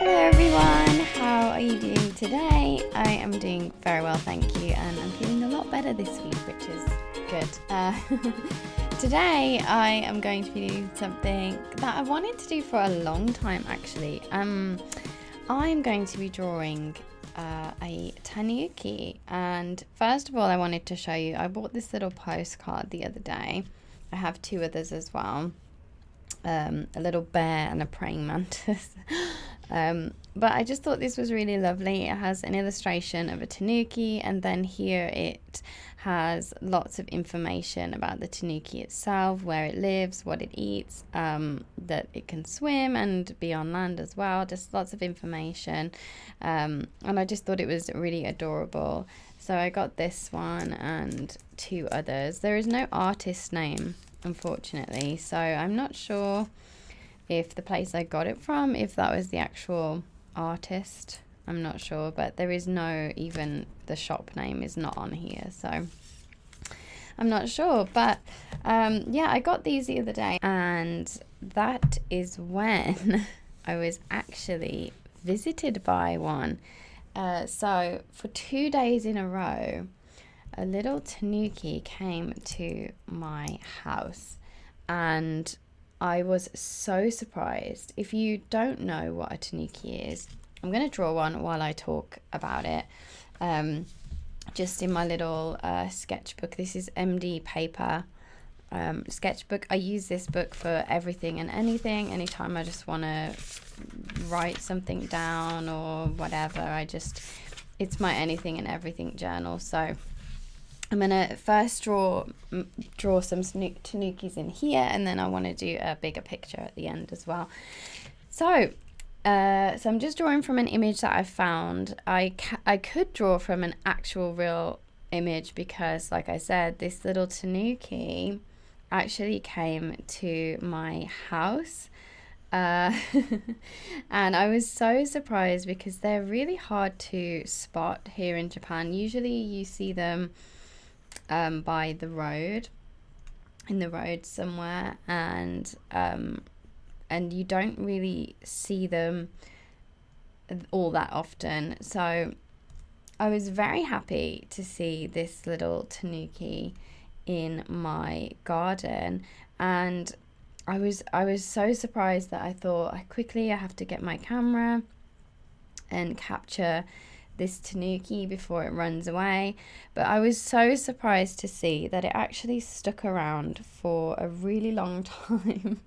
Hello everyone, how are you doing today? I am doing very well, thank you, and I'm feeling a lot better this week, which is good. Today I am going to be doing something that I wanted to do for a long time actually. I'm going to be drawing a tanuki, and first of all I wanted to show you, I bought this little postcard the other day. I have two others as well. A little bear and a praying mantis. But I just thought this was really lovely. It has an illustration of a tanuki, and then here it has lots of information about the tanuki itself, where it lives, what it eats, that it can swim and be on land as well. Just lots of information, and I just thought it was really adorable. So I got this one and two others. There is no artist name, unfortunately, so I'm not sure if the place I got it from, if that was the actual artist. I'm not sure, but there is no, even the shop name is not on here, so I'm not sure. But yeah, I got these the other day, and that is when I was actually visited by one. So for 2 days in a row, a little tanuki came to my house, and I was so surprised. If you don't know what a tanuki is, I'm going to draw one while I talk about it. Just in my little sketchbook. This is MD paper sketchbook. I use this book for everything and anything. Anytime I just want to write something down or whatever, it's my anything and everything journal. So I'm going to first draw some tanukis in here, and then I want to do a bigger picture at the end as well. So I'm just drawing from an image that I found. I could draw from an actual real image because, like I said, this little tanuki actually came to my house. And I was so surprised because they're really hard to spot here in Japan. Usually you see them by the road, in the road somewhere, and you don't really see them all that often. So I was very happy to see this little tanuki in my garden, and I was so surprised that I thought I have to get my camera and capture this tanuki before it runs away. But I was so surprised to see that it actually stuck around for a really long time.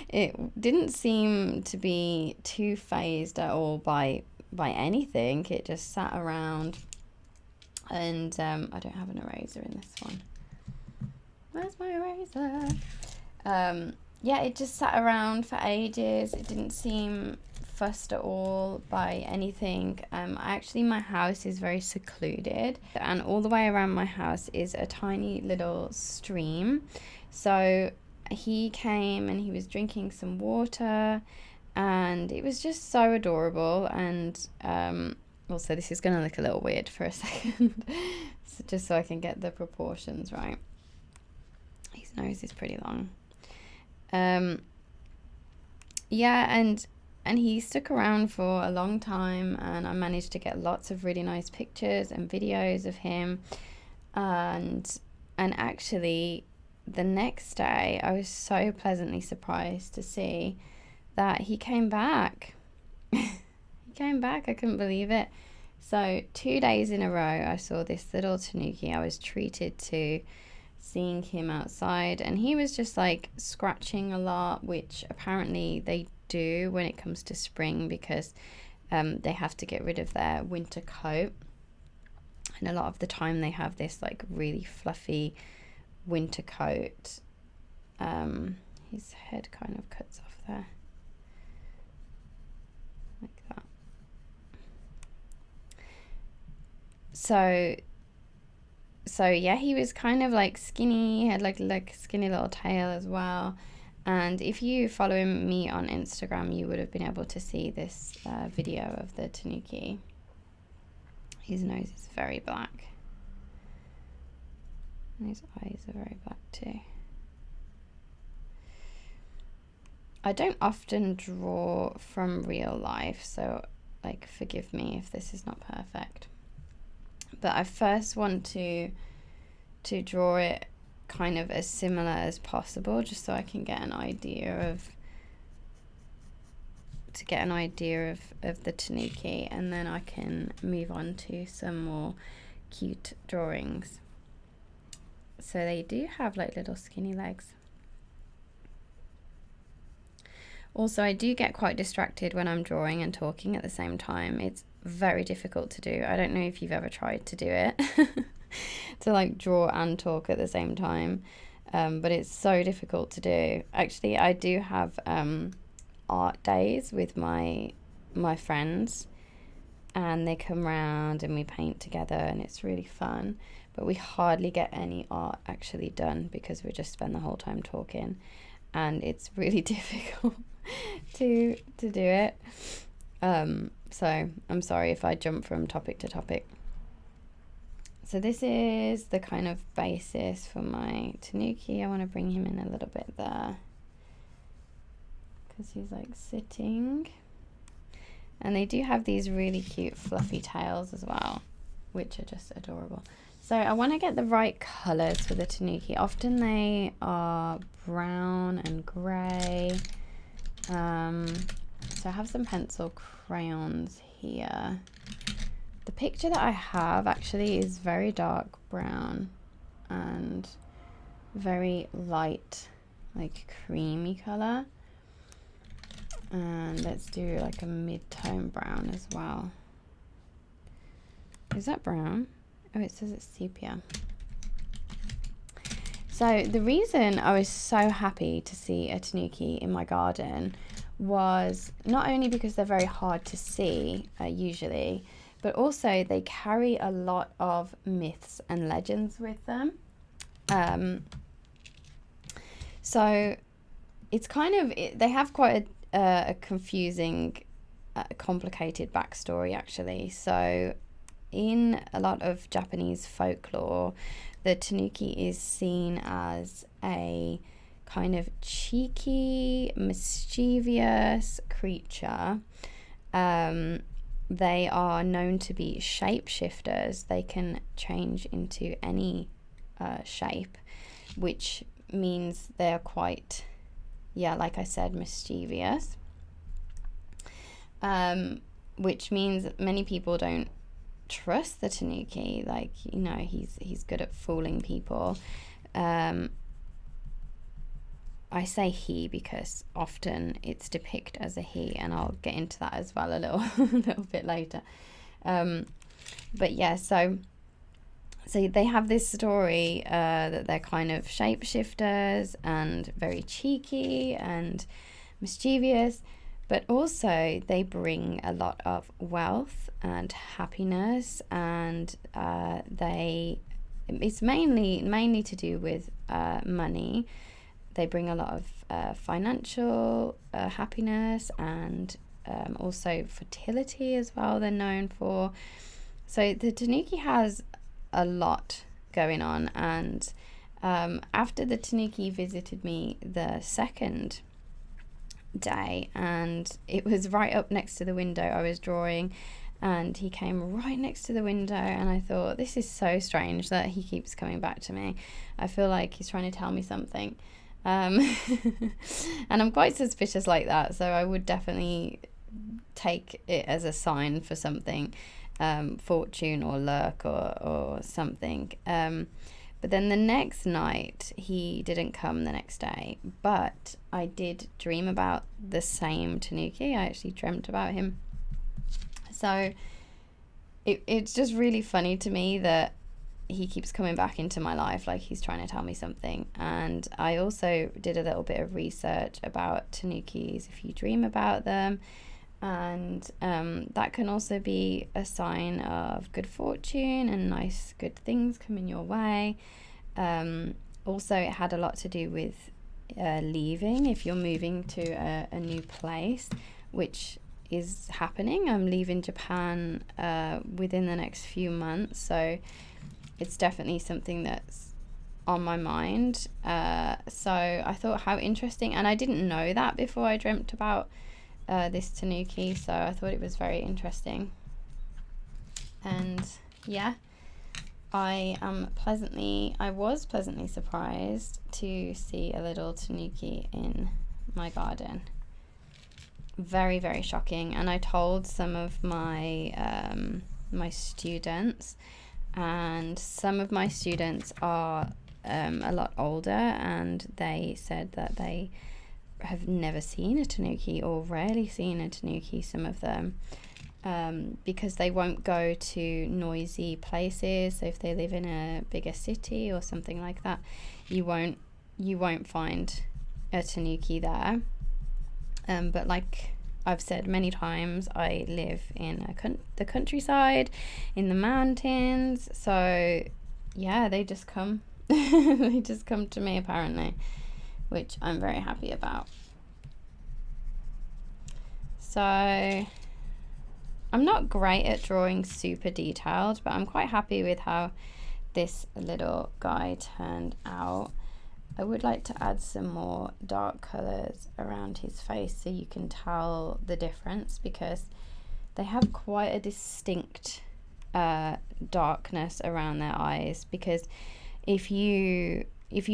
It didn't seem to be too phased at all by anything. It just sat around, and I don't have an eraser in this one. Where's my eraser? Yeah, it just sat around for ages. It didn't seem fussed at all by anything. Actually, my house is very secluded, and all the way around my house is a tiny little stream. So he came and he was drinking some water, and it was just so adorable. And also, this is going to look a little weird for a second, so just so I can get the proportions right. His nose is pretty long. Yeah, and he stuck around for a long time, and I managed to get lots of really nice pictures and videos of him. And actually, the next day, I was so pleasantly surprised to see that he came back. He came back. I couldn't believe it. So 2 days in a row, I saw this little tanuki. I was treated to seeing him outside, and he was just like scratching a lot, which apparently they do when it comes to spring, because they have to get rid of their winter coat, and a lot of the time they have this like really fluffy winter coat. His head kind of cuts off there like that. So yeah, he was kind of like skinny, had like skinny little tail as well. And if you follow me on Instagram, you would have been able to see this video of the tanuki. His nose is very black, and his eyes are very black too. I don't often draw from real life, so like forgive me if this is not perfect. But I first want to draw it kind of as similar as possible, just so I can get an idea of the tanuki, and then I can move on to some more cute drawings. So they do have like little skinny legs. Also, I do get quite distracted when I'm drawing and talking at the same time. It's very difficult to do. I don't know if you've ever tried to do it, to like draw and talk at the same time, but it's so difficult to do. Actually, I do have art days with my friends, and they come round and we paint together, and it's really fun. But we hardly get any art actually done because we just spend the whole time talking, and it's really difficult to do it. So I'm sorry if I jump from topic to topic. So this is the kind of basis for my tanuki. I want to bring him in a little bit there because he's like sitting. And they do have these really cute fluffy tails as well, which are just adorable. So I want to get the right colours for the tanuki. Often they are brown and grey. So I have some pencil crayons here. The picture that I have actually is very dark brown and very light, like creamy colour. And let's do like a mid-tone brown as well. Is that brown? Oh, it says it's sepia. So the reason I was so happy to see a tanuki in my garden was not only because they're very hard to see usually, but also they carry a lot of myths and legends with them. So it's kind of, they have quite a confusing, complicated backstory actually. So in a lot of Japanese folklore, the tanuki is seen as a kind of cheeky, mischievous creature. They are known to be shapeshifters. They can change into any shape, which means they're quite, like I said, mischievous. Which means many people don't trust the tanuki. Like, you know, he's good at fooling people. I say he because often it's depicted as a he, and I'll get into that as well a little bit later. But yeah, so they have this story that they're kind of shapeshifters and very cheeky and mischievous, but also they bring a lot of wealth and happiness, and it's mainly to do with money. They bring a lot of financial happiness, and also fertility as well, they're known for. So the tanuki has a lot going on, and after the tanuki visited me the second day, and it was right up next to the window I was drawing, and he came right next to the window, and I thought, this is so strange that he keeps coming back to me. I feel like he's trying to tell me something. And I'm quite suspicious like that, so I would definitely take it as a sign for something, fortune or luck or something. But then the next night he didn't come the next day, but I did dream about the same tanuki. I actually dreamt about him. So it's just really funny to me that he keeps coming back into my life, like he's trying to tell me something. And I also did a little bit of research about tanukis, if you dream about them, and that can also be a sign of good fortune and nice good things coming your way. Also, it had a lot to do with leaving, if you're moving to a new place, which is happening. I'm leaving Japan within the next few months, so it's definitely something that's on my mind. So I thought, how interesting, and I didn't know that before I dreamt about this tanuki, so I thought it was very interesting. And yeah, I was pleasantly surprised to see a little tanuki in my garden. Very, very shocking. And I told some of my my students, and some of my students are a lot older, and they said that they have never seen a tanuki, or rarely seen a tanuki, some of them, because they won't go to noisy places. So if they live in a bigger city or something like that, you won't find a tanuki there. But like I've said many times, I live in the countryside, in the mountains, so yeah, they just come they just come to me apparently, which I'm very happy about. So I'm not great at drawing super detailed, but I'm quite happy with how this little guy turned out. I would like to add some more dark colours around his face so you can tell the difference, because they have quite a distinct darkness around their eyes. Because if you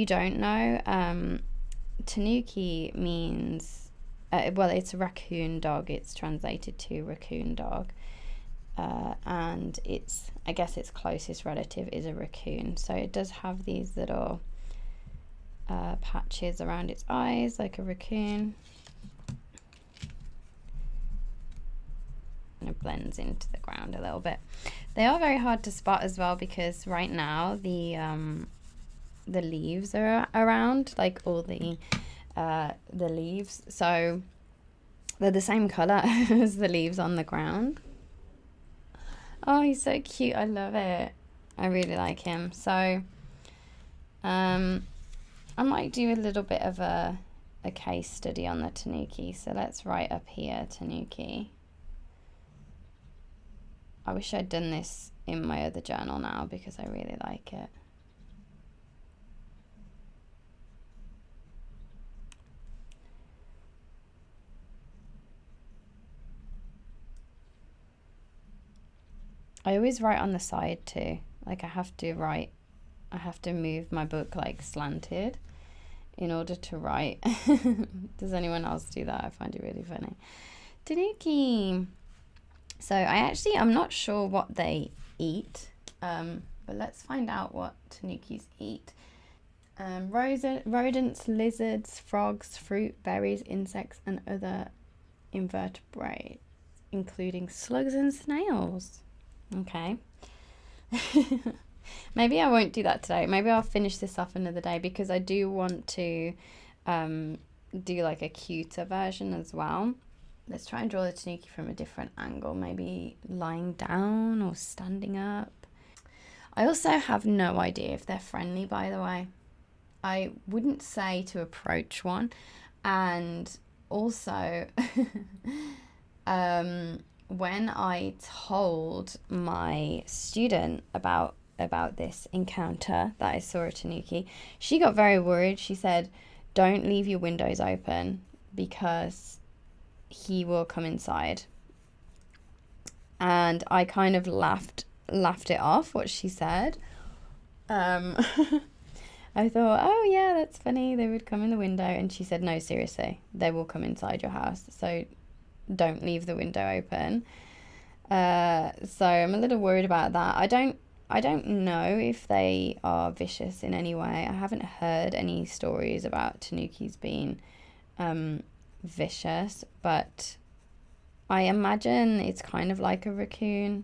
don't know, tanuki means well, it's a raccoon dog. It's translated to raccoon dog, and I guess its closest relative is a raccoon. So it does have these little patches around its eyes like a raccoon, and it blends into the ground a little bit. They are very hard to spot as well, because right now the leaves are around, like all the leaves, so they're the same color as the leaves on the ground. Oh, he's so cute. I love it. I really like him. So I might do a little bit of a case study on the tanuki. So let's write up here, tanuki. I wish I'd done this in my other journal now, because I really like it. I always write on the side too. Like I have to move my book like slanted in order to write. Does anyone else do that? I find it really funny. Tanuki. So I'm not sure what they eat, but let's find out what tanukis eat. Rodents, lizards, frogs, fruit, berries, insects, and other invertebrates, including slugs and snails. Okay. Maybe I won't do that today. Maybe I'll finish this off another day, because I do want to do like a cuter version as well. Let's try and draw the tanuki from a different angle, maybe lying down or standing up. I also have no idea if they're friendly, by the way. I wouldn't say to approach one. And also when I told my student about this encounter that I saw a tanuki, she got very worried. She said, don't leave your windows open because he will come inside. And I kind of laughed it off, what she said. I thought, oh yeah, that's funny, they would come in the window. And she said, no, seriously, they will come inside your house, so don't leave the window open. So I'm a little worried about that. I don't know if they are vicious in any way. I haven't heard any stories about tanukis being vicious, but I imagine it's kind of like a raccoon.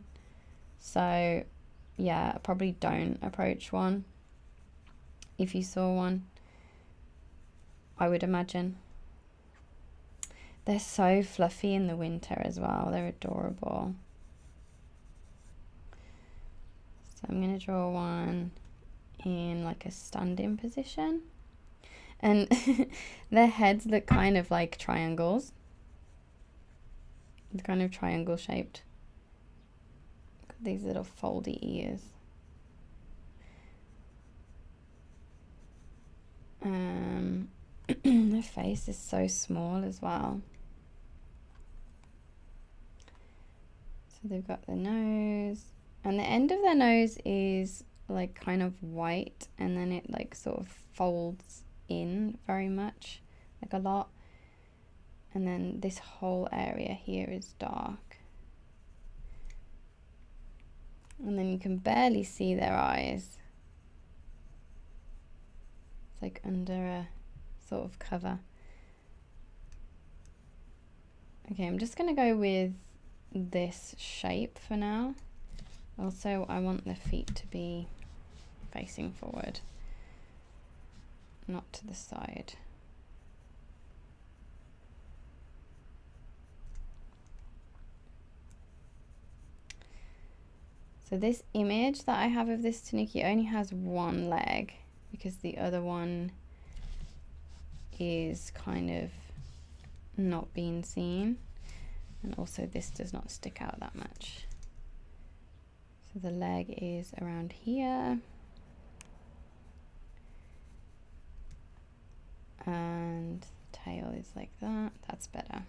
So yeah, probably don't approach one if you saw one, I would imagine. They're so fluffy in the winter as well. They're adorable. So I'm going to draw one in like a stand-in position. And their heads look kind of like triangles. They're kind of triangle shaped. Got these little foldy ears. Their face is so small as well. So they've got the nose, and the end of their nose is like kind of white, and then it like sort of folds in very much, like a lot. And then this whole area here is dark. And then you can barely see their eyes. It's like under a sort of cover. Okay, I'm just going to go with this shape for now. Also, I want the feet to be facing forward, not to the side. So this image that I have of this tanuki only has one leg, because the other one is kind of not being seen, and also this does not stick out that much. So the leg is around here, and the tail is like that. That's better.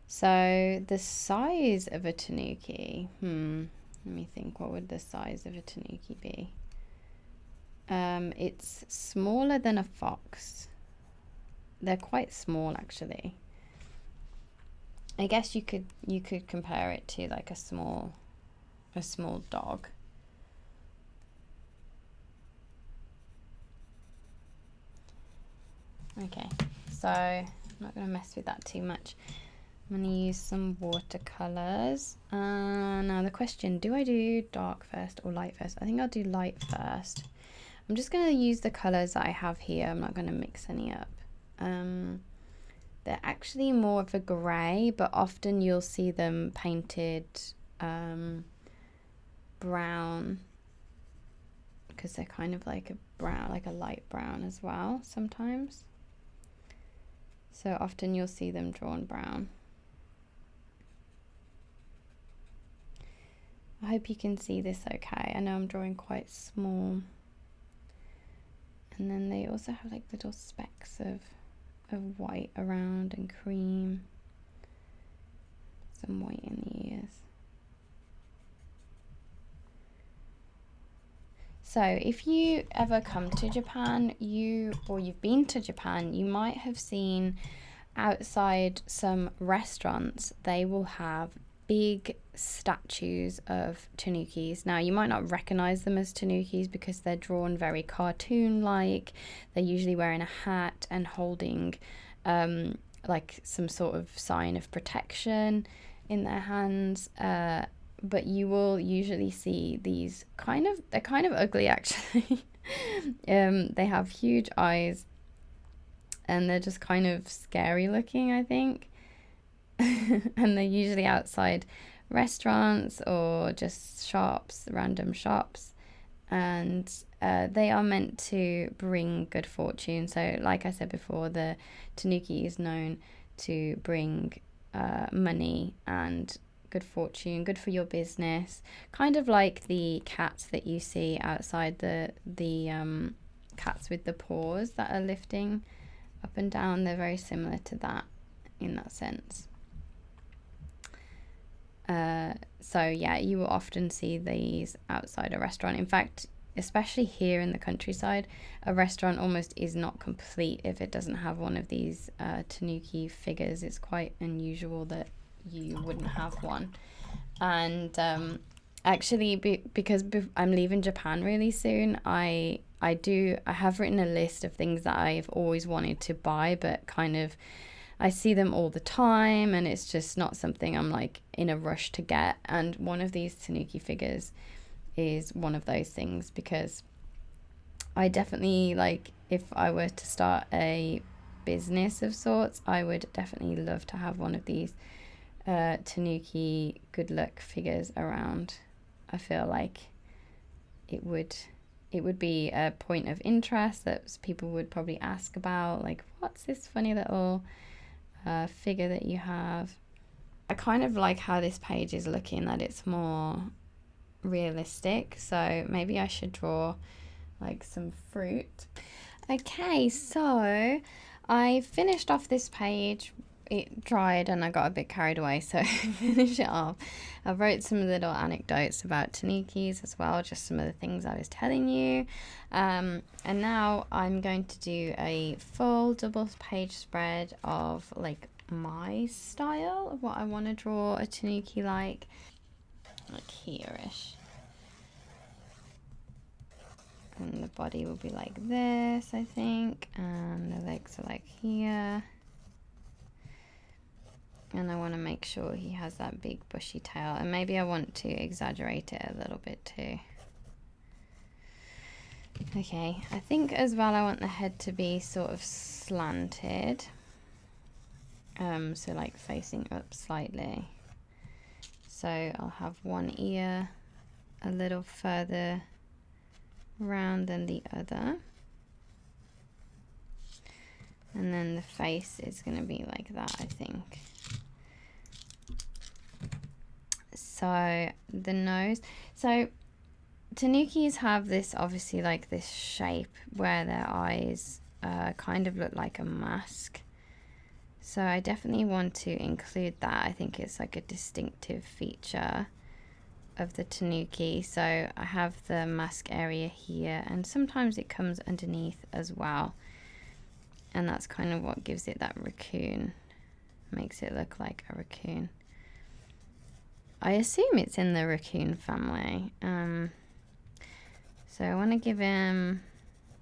So the size of a tanuki, let me think, what would the size of a tanuki be? It's smaller than a fox. They're quite small actually. I guess you could compare it to like a small dog. Okay, so I'm not going to mess with that too much. I'm going to use some watercolours. Now the question, do I do dark first or light first? I think I'll do light first. I'm just going to use the colours that I have here. I'm not going to mix any up. They're actually more of a grey, but often you'll see them painted brown, because they're kind of like a brown, like a light brown as well sometimes. So often you'll see them drawn brown. I hope you can see this okay. I know I'm drawing quite small. And then they also have like little specks of white around and cream. Some white in the ears. So if you ever come to Japan, or you've been to Japan, you might have seen outside some restaurants, they will have big statues of tanukis. Now you might not recognize them as tanukis because they're drawn very cartoon-like. They're usually wearing a hat and holding like some sort of sign of protection in their hands. But you will usually see these they're kind of ugly actually. They have huge eyes and they're just kind of scary looking, I think. And they're usually outside restaurants or just shops, random shops, and they are meant to bring good fortune. So like I said before, the tanuki is known to bring money and good fortune, good for your business, kind of like the cats that you see outside, the cats with the paws that are lifting up and down. They're very similar to that in that sense. So yeah, you will often see these outside a restaurant. In fact, especially here in the countryside, a restaurant almost is not complete if it doesn't have one of these tanuki figures. It's quite unusual that you wouldn't have one. And actually, because I'm leaving Japan really soon, I have written a list of things that I've always wanted to buy, but kind of I see them all the time and it's just not something I'm like in a rush to get. And one of these tanuki figures is one of those things, because I definitely, like, if I were to start a business of sorts, I would definitely love to have one of these tanuki good luck figures around. I feel like it would be a point of interest that people would probably ask about, like, what's this funny little figure that you have. I kind of like how this page is looking, that it's more realistic, so maybe I should draw like some fruit. Okay, so I finished off this page. It dried and I got a bit carried away, so finish it off. I wrote some little anecdotes about tanukis as well, just some of the things I was telling you. And now I'm going to do a full double page spread of like my style of what I want to draw a tanuki like here-ish. And the body will be like this, I think, and the legs are like here. And I want to make sure he has that big bushy tail, and maybe I want to exaggerate it a little bit too. Okay, I think as well I want the head to be sort of slanted, so like facing up slightly. So I'll have one ear a little further round than the other, and then the face is going to be like that, I think. So the nose, so tanukis have this obviously like this shape where their eyes kind of look like a mask, so I definitely want to include that. I think it's like a distinctive feature of the tanuki. So I have the mask area here, and sometimes it comes underneath as well, and that's kind of what gives it that raccoon, makes it look like a raccoon. I assume it's in the raccoon family. So I want to give him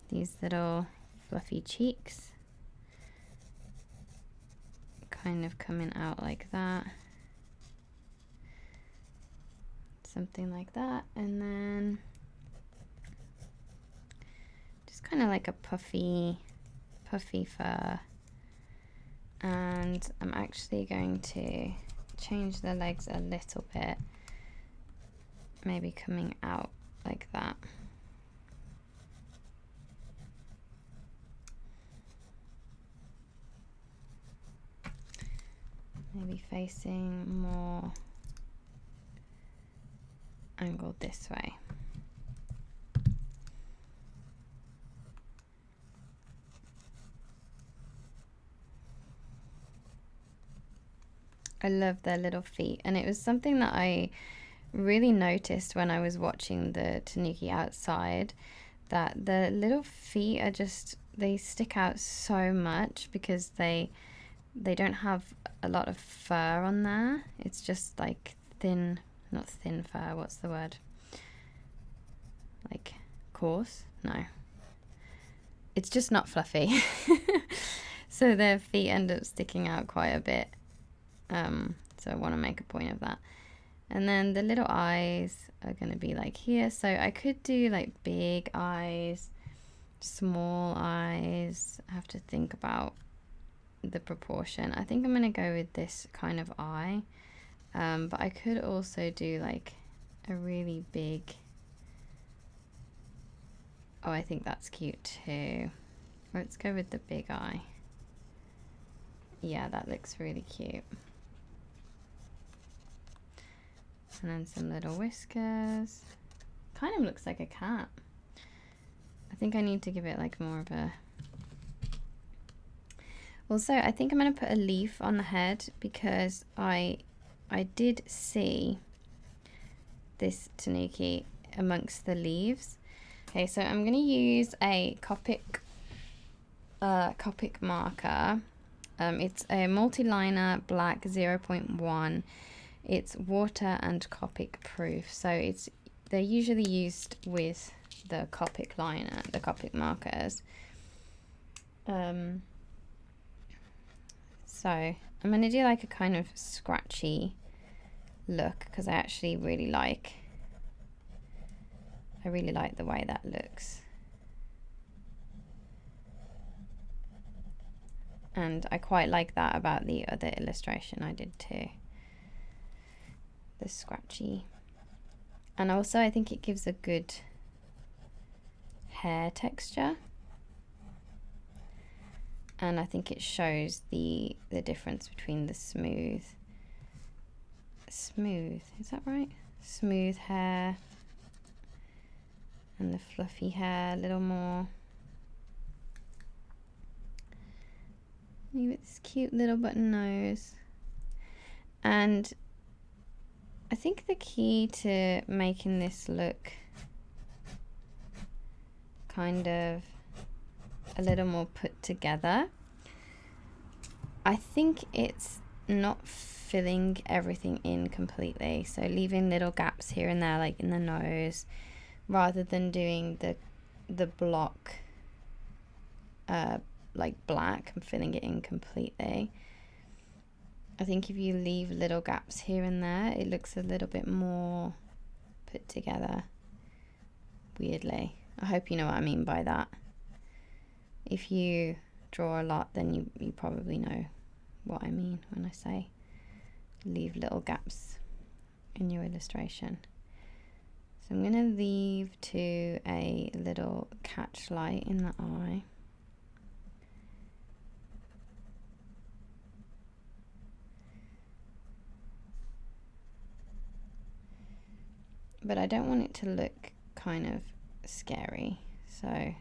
these little fluffy cheeks, kind of coming out like that, something like that, and then just kind of like a puffy fur. And I'm actually going to change the legs a little bit, maybe coming out like that. Maybe facing more angled this way. I love their little feet, and it was something that I really noticed when I was watching the tanuki outside, that the little feet are just, they stick out so much because they don't have a lot of fur on there. It's just like thin, not thin fur, what's the word? Like coarse? No. It's just not fluffy. So their feet end up sticking out quite a bit. So I want to make a point of that. And then the little eyes are going to be like here. So I could do like big eyes, small eyes. I have to think about the proportion. I think I'm going to go with this kind of eye. But I could also do like a really big... Oh, I think that's cute too. Let's go with the big eye. Yeah, that looks really cute. And then some little whiskers. Kind of looks like a cat. I think I need to give it like more of a... Also, I think I'm going to put a leaf on the head because I did see this tanuki amongst the leaves. Okay, so I'm going to use a Copic marker. It's a multi-liner black 0.1. It's water and Copic proof, so they're usually used with the Copic liner, the Copic markers. So I'm going to do like a kind of scratchy look because I really like the way that looks. And I quite like that about the other illustration I did too. The scratchy. And also I think it gives a good hair texture. And I think it shows the difference between the smooth, is that right? Smooth hair And the fluffy hair a little more. Leave it this cute little button nose. And I think the key to making this look kind of a little more put together, I think it's not filling everything in completely. So leaving little gaps here and there, like in the nose, rather than doing the block like black and filling it in completely. I think if you leave little gaps here and there, it looks a little bit more put together, weirdly. I hope you know what I mean by that. If you draw a lot, then you probably know what I mean when I say leave little gaps in your illustration. So I'm going to leave to a little catch light in the eye. But I don't want it to look kind of scary, so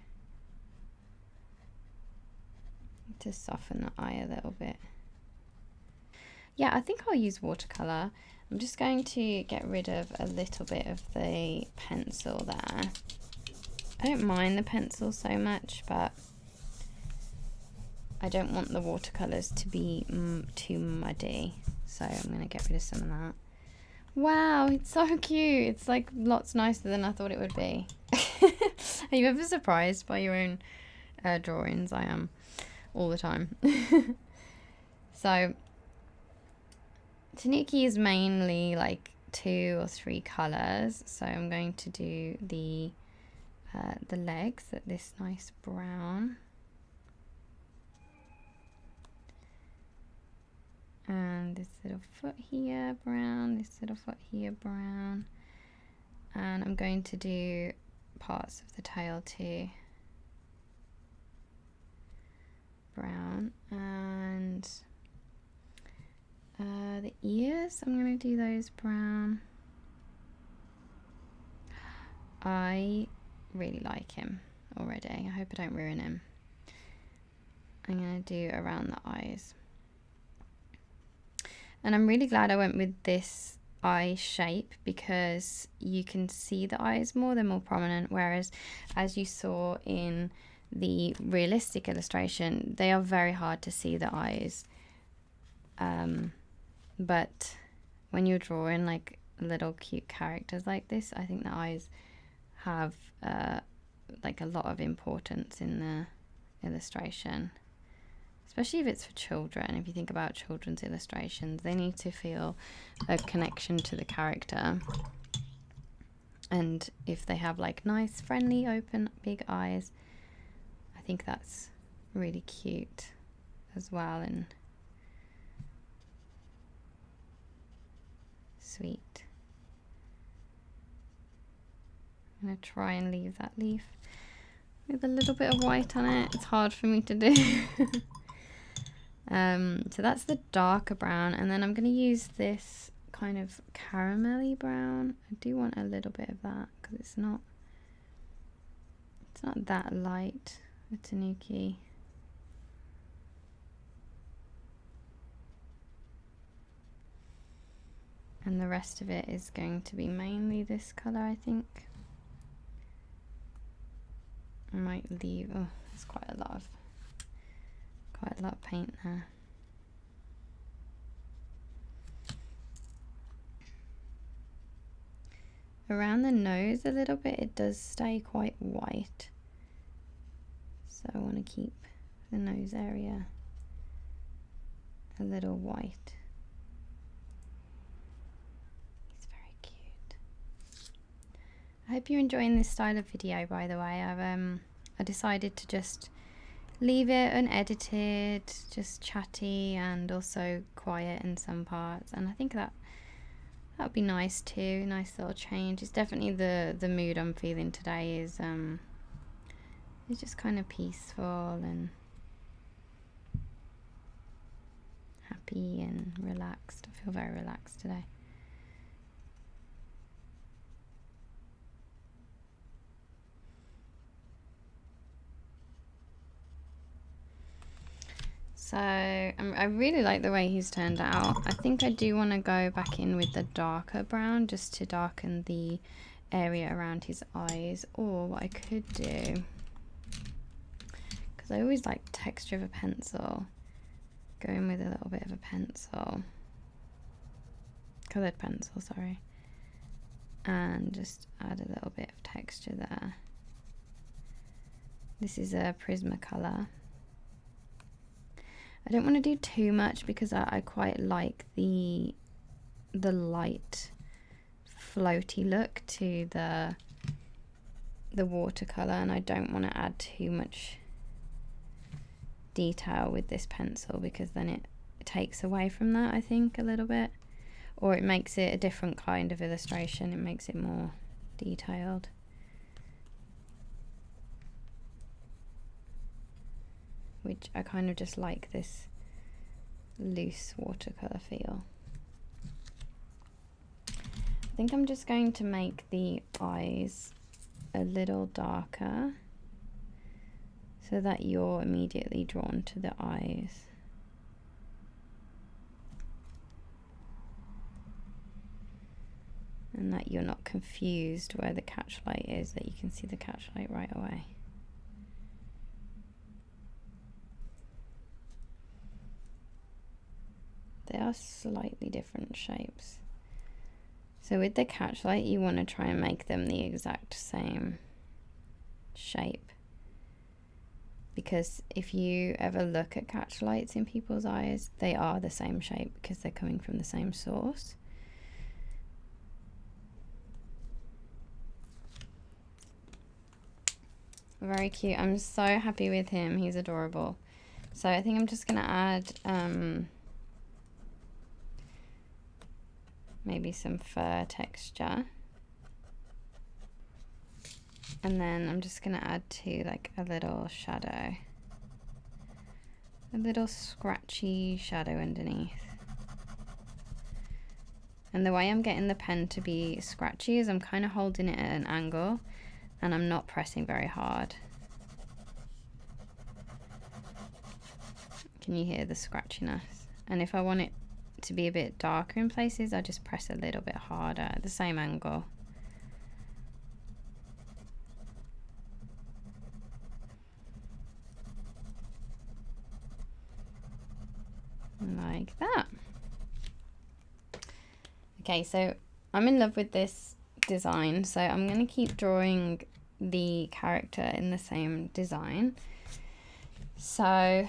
to soften the eye a little bit. Yeah, I think I'll use watercolour. I'm just going to get rid of a little bit of the pencil there. I don't mind the pencil so much, but I don't want the watercolours to be too muddy, so I'm going to get rid of some of that. Wow, it's so cute. It's like lots nicer than I thought it would be. Are you ever surprised by your own drawings? I am all the time. So Tanuki is mainly like 2 or 3 colours, so I'm going to do the legs at this nice brown. And this little foot here, brown, this little foot here, brown. And I'm going to do parts of the tail too. Brown. And the ears, I'm going to do those brown. I really like him already. I hope I don't ruin him. I'm going to do around the eyes. And I'm really glad I went with this eye shape because you can see the eyes more, they're more prominent, whereas as you saw in the realistic illustration, they are very hard to see the eyes. But when you're drawing like little cute characters like this, I think the eyes have like a lot of importance in the illustration. Especially if it's for children. If you think about children's illustrations, they need to feel a connection to the character. And if they have like nice, friendly, open, big eyes, I think that's really cute as well and sweet. I'm going to try and leave that leaf with a little bit of white on it. It's hard for me to do. So that's the darker brown, and then I'm going to use this kind of caramelly brown. I do want a little bit of that because it's not that light, the Tanuki. And the rest of it is going to be mainly this colour, I think. I might leave, oh, there's quite a lot of paint there. Around the nose a little bit, it does stay quite white. So I want to keep the nose area a little white. He's very cute. I hope you're enjoying this style of video, by the way. I decided to just leave it unedited, just chatty and also quiet in some parts, and I think that would be nice too. Nice little change. It's definitely the mood I'm feeling today is just kind of peaceful and happy and relaxed. I feel very relaxed today. I really like the way he's turned out. I think I do want to go back in with the darker brown just to darken the area around his eyes. Or what I could do, because I always like texture of a pencil, go in with a little bit of a pencil, coloured pencil, sorry, and just add a little bit of texture there. This is a Prismacolor. I don't want to do too much because I quite like the light floaty look to the watercolor, and I don't want to add too much detail with this pencil because then it takes away from that, I think, a little bit, or it makes it a different kind of illustration. It makes it more detailed. Which I kind of just like this loose watercolor feel. I think I'm just going to make the eyes a little darker so that you're immediately drawn to the eyes. And that you're not confused where the catch light is, that you can see the catch light right away. They are slightly different shapes. So with the catch light, you want to try and make them the exact same shape. Because if you ever look at catch lights in people's eyes, they are the same shape because they're coming from the same source. Very cute. I'm so happy with him. He's adorable. So I think I'm just going to add maybe some fur texture, and then I'm just going to add to like a little shadow, a little scratchy shadow underneath. And the way I'm getting the pen to be scratchy is I'm kind of holding it at an angle and I'm not pressing very hard. Can you hear the scratchiness? And if I want it to be a bit darker in places, I just press a little bit harder at the same angle. Like that. Okay, so I'm in love with this design, so I'm going to keep drawing the character in the same design. So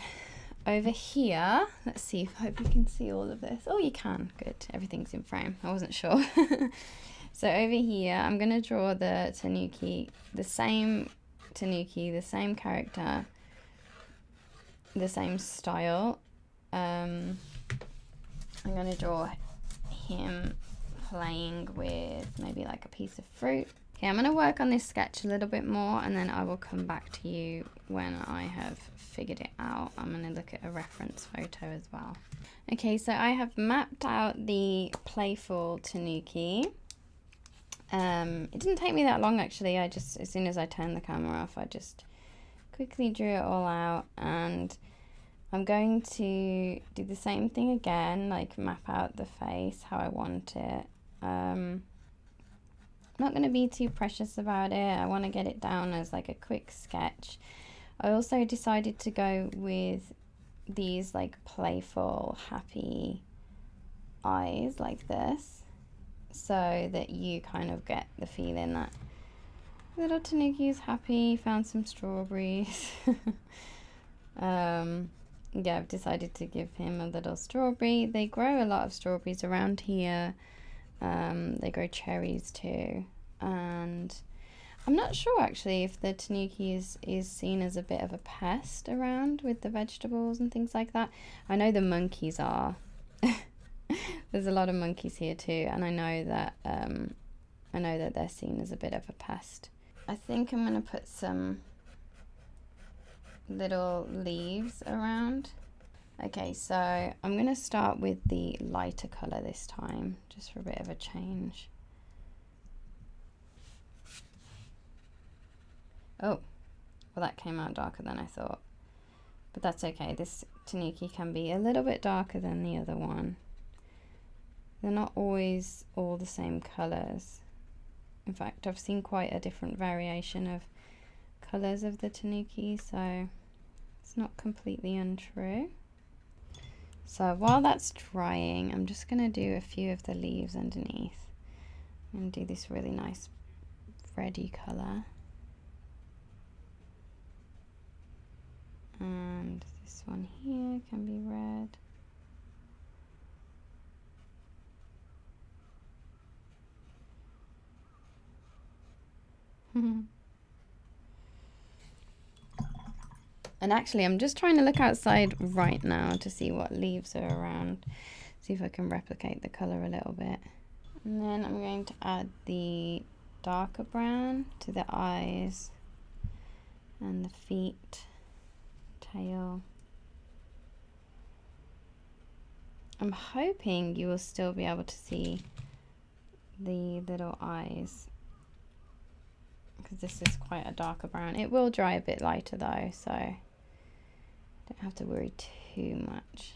over here, let's see, I hope you can see all of this. Oh, you can, good, everything's in frame, I wasn't sure. So over here, I'm going to draw the Tanuki, the same Tanuki, the same character, the same style. I'm going to draw him playing with maybe like a piece of fruit. Okay, I'm going to work on this sketch a little bit more and then I will come back to you when I have figured it out. I'm going to look at a reference photo as well. Okay, so I have mapped out the playful Tanuki. It didn't take me that long actually. I just, as soon as I turned the camera off, I just quickly drew it all out, and I'm going to do the same thing again, like map out the face how I want it. I'm not going to be too precious about it. I want to get it down as like a quick sketch. I also decided to go with these like playful, happy eyes like this, so that you kind of get the feeling that little Tanuki is happy, found some strawberries. Yeah, I've decided to give him a little strawberry. They grow a lot of strawberries around here. They grow cherries too. And I'm not sure actually if the Tanuki is seen as a bit of a pest around with the vegetables and things like that. I know the monkeys are. There's a lot of monkeys here too, and I know that they're seen as a bit of a pest. I think I'm going to put some little leaves around. Okay, so I'm going to start with the lighter colour this time, just for a bit of a change. Oh, well that came out darker than I thought, but that's okay. This Tanuki can be a little bit darker than the other one. They're not always all the same colours. In fact, I've seen quite a different variation of colours of the Tanuki, so it's not completely untrue. So while that's drying, I'm just going to do a few of the leaves underneath. I'm going to do this really nice reddy colour. And this one here can be red. And actually, I'm just trying to look outside right now to see what leaves are around. See if I can replicate the colour a little bit. And then I'm going to add the darker brown to the eyes and the feet, tail. I'm hoping you will still be able to see the little eyes, because this is quite a darker brown. It will dry a bit lighter though, so don't have to worry too much.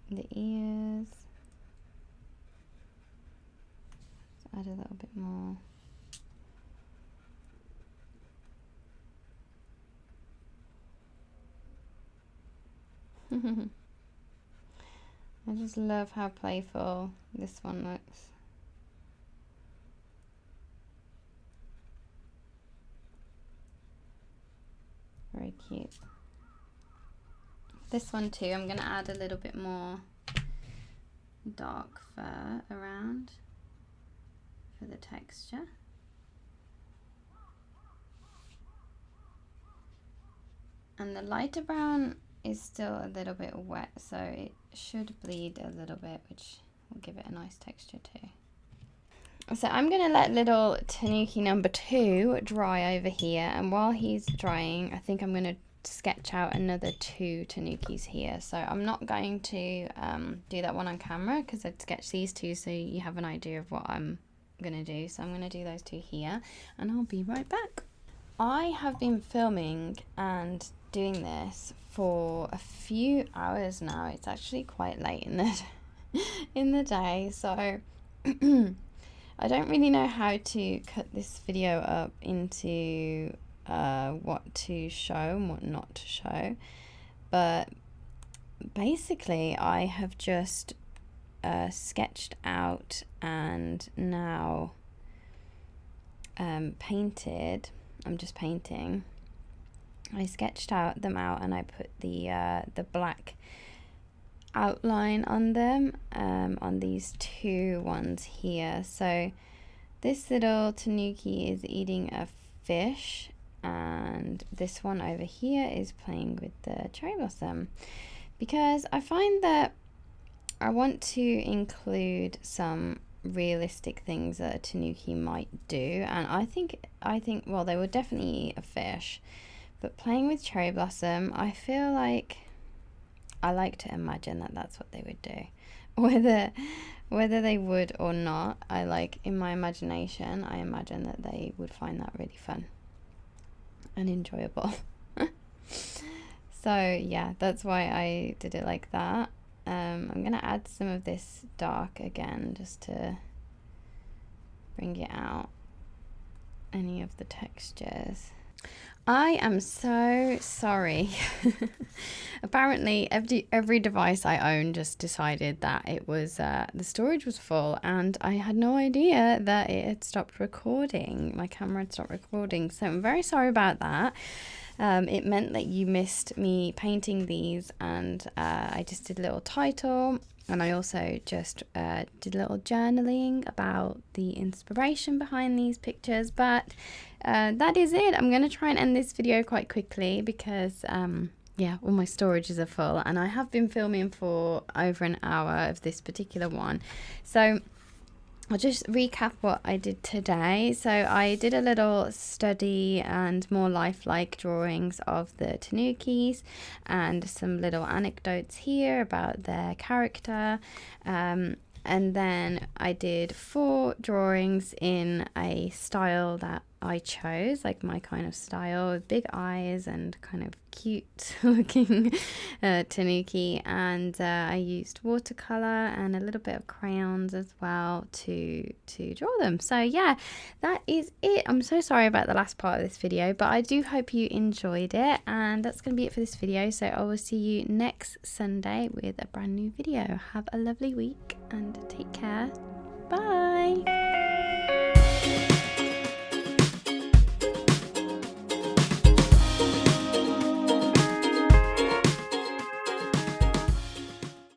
The ears, let's add a little bit more. I just love how playful this one looks. Very cute. This one too, I'm going to add a little bit more dark fur around for the texture. And the lighter brown is still a little bit wet, so it should bleed a little bit, which will give it a nice texture too. So I'm going to let little Tanuki number 2 dry over here, and while he's drying, I think I'm going to sketch out another 2 Tanukis here. So I'm not going to do that one on camera, because I'd sketch these 2 so you have an idea of what I'm going to do. So I'm going to do those 2 here, and I'll be right back. I have been filming and doing this for a few hours now. It's actually quite late in the day, so I don't really know how to cut this video up into what to show and what not to show, but basically I have just sketched out and now painted. I'm just painting. I sketched them out and I put the black outline on them on these 2 ones here. So this little Tanuki is eating a fish, and this one over here is playing with the cherry blossom, because I find that I want to include some realistic things that a Tanuki might do, and I think well, they would definitely eat a fish, but playing with cherry blossom, I feel like I like to imagine that that's what they would do. Whether they would or not, I like, in my imagination, I imagine that they would find that really fun and enjoyable. So yeah, that's why I did it like that. I'm going to add some of this dark again, just to bring it out, any of the textures. I am so sorry. Apparently every device I own just decided that it was the storage was full, and I had no idea that it had stopped recording. My camera had stopped recording, so I'm very sorry about that. It meant that you missed me painting these, and I just did a little title, and I also just did a little journaling about the inspiration behind these pictures. But that is it. I'm going to try and end this video quite quickly because yeah, all my storages are full, and I have been filming for over an hour of this particular one. So I'll just recap what I did today. So I did a little study and more lifelike drawings of the Tanukis, and some little anecdotes here about their character. And then I did 4 drawings in a style that I chose, like my kind of style, with big eyes and kind of cute looking tanuki. And I used watercolour and a little bit of crayons as well to draw them. So yeah, that is it. I'm so sorry about the last part of this video, but I do hope you enjoyed it, and that's going to be it for this video. So I will see you next Sunday with a brand new video. Have a lovely week and take care. Bye.